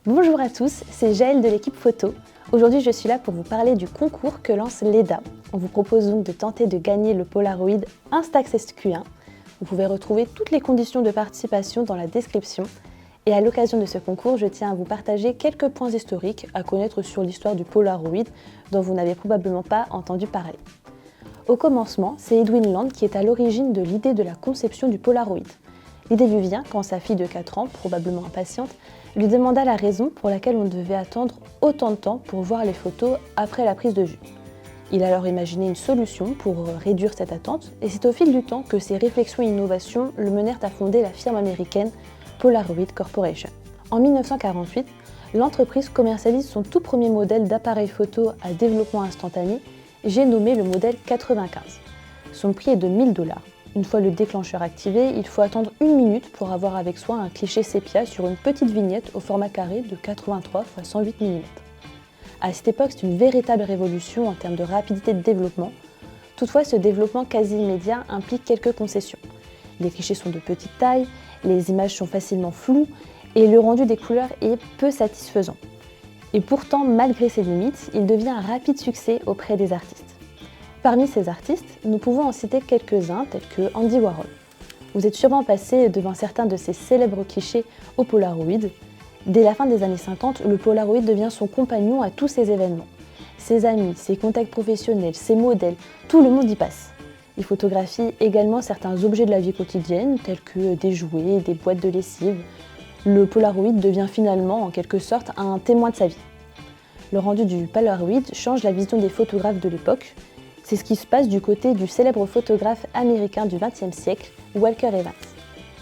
Bonjour à tous, c'est Jaëlle de l'équipe photo. Aujourd'hui, je suis là pour vous parler du concours que lance l'EDA. On vous propose donc de tenter de gagner le Polaroid Instax SQ1. Vous pouvez retrouver toutes les conditions de participation dans la description. Et à l'occasion de ce concours, je tiens à vous partager quelques points historiques à connaître sur l'histoire du Polaroid dont vous n'avez probablement pas entendu parler. Au commencement, c'est Edwin Land qui est à l'origine de l'idée de la conception du Polaroid. L'idée lui vient quand sa fille de 4 ans, probablement impatiente, lui demanda la raison pour laquelle on devait attendre autant de temps pour voir les photos après la prise de vue. Il a alors imaginé une solution pour réduire cette attente et c'est au fil du temps que ses réflexions et innovations le menèrent à fonder la firme américaine Polaroid Corporation. En 1948, l'entreprise commercialise son tout premier modèle d'appareil photo à développement instantané, j'ai nommé le modèle 95. Son prix est de 1000 $. Une fois le déclencheur activé, il faut attendre 1 minute pour avoir avec soi un cliché sépia sur une petite vignette au format carré de 83 x 108 mm. À cette époque, c'est une véritable révolution en termes de rapidité de développement. Toutefois, ce développement quasi immédiat implique quelques concessions. Les clichés sont de petite taille, les images sont facilement floues et le rendu des couleurs est peu satisfaisant. Et pourtant, malgré ces limites, il devient un rapide succès auprès des artistes. Parmi ces artistes, nous pouvons en citer quelques-uns tels que Andy Warhol. Vous êtes sûrement passé devant certains de ces célèbres clichés au Polaroid. Dès la fin des années 50, le Polaroid devient son compagnon à tous ces événements. Ses amis, ses contacts professionnels, ses modèles, tout le monde y passe. Il photographie également certains objets de la vie quotidienne tels que des jouets, des boîtes de lessive. Le Polaroid devient finalement en quelque sorte un témoin de sa vie. Le rendu du Polaroid change la vision des photographes de l'époque. C'est ce qui se passe du côté du célèbre photographe américain du XXe siècle, Walker Evans.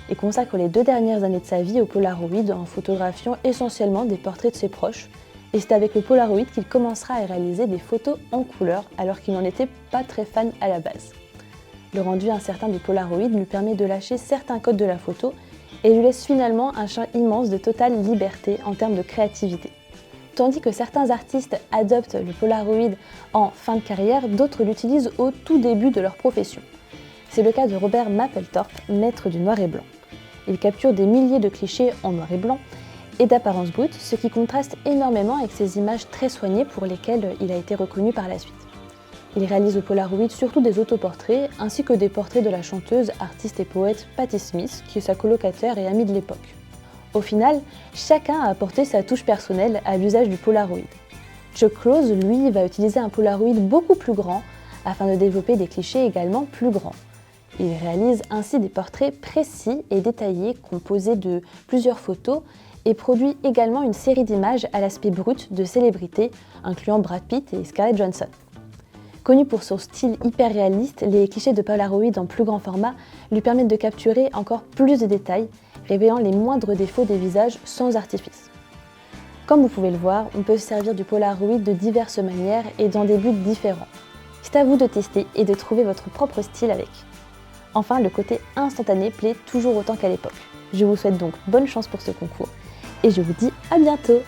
Il consacre les 2 dernières années de sa vie au Polaroid en photographiant essentiellement des portraits de ses proches. Et c'est avec le Polaroid qu'il commencera à réaliser des photos en couleur alors qu'il n'en était pas très fan à la base. Le rendu incertain du Polaroid lui permet de lâcher certains codes de la photo et lui laisse finalement un champ immense de totale liberté en termes de créativité. Tandis que certains artistes adoptent le Polaroid en fin de carrière, d'autres l'utilisent au tout début de leur profession. C'est le cas de Robert Mapplethorpe, maître du noir et blanc. Il capture des milliers de clichés en noir et blanc et d'apparence brute, ce qui contraste énormément avec ces images très soignées pour lesquelles il a été reconnu par la suite. Il réalise au Polaroid surtout des autoportraits ainsi que des portraits de la chanteuse, artiste et poète Patti Smith, qui est sa colocataire et amie de l'époque. Au final, chacun a apporté sa touche personnelle à l'usage du Polaroid. Chuck Close, lui, va utiliser un Polaroid beaucoup plus grand afin de développer des clichés également plus grands. Il réalise ainsi des portraits précis et détaillés composés de plusieurs photos et produit également une série d'images à l'aspect brut de célébrités, incluant Brad Pitt et Scarlett Johansson. Connu pour son style hyper réaliste, les clichés de Polaroid en plus grand format lui permettent de capturer encore plus de détails, révélant les moindres défauts des visages sans artifice. Comme vous pouvez le voir, on peut se servir du Polaroid de diverses manières et dans des buts différents. C'est à vous de tester et de trouver votre propre style avec. Enfin, le côté instantané plaît toujours autant qu'à l'époque. Je vous souhaite donc bonne chance pour ce concours et je vous dis à bientôt!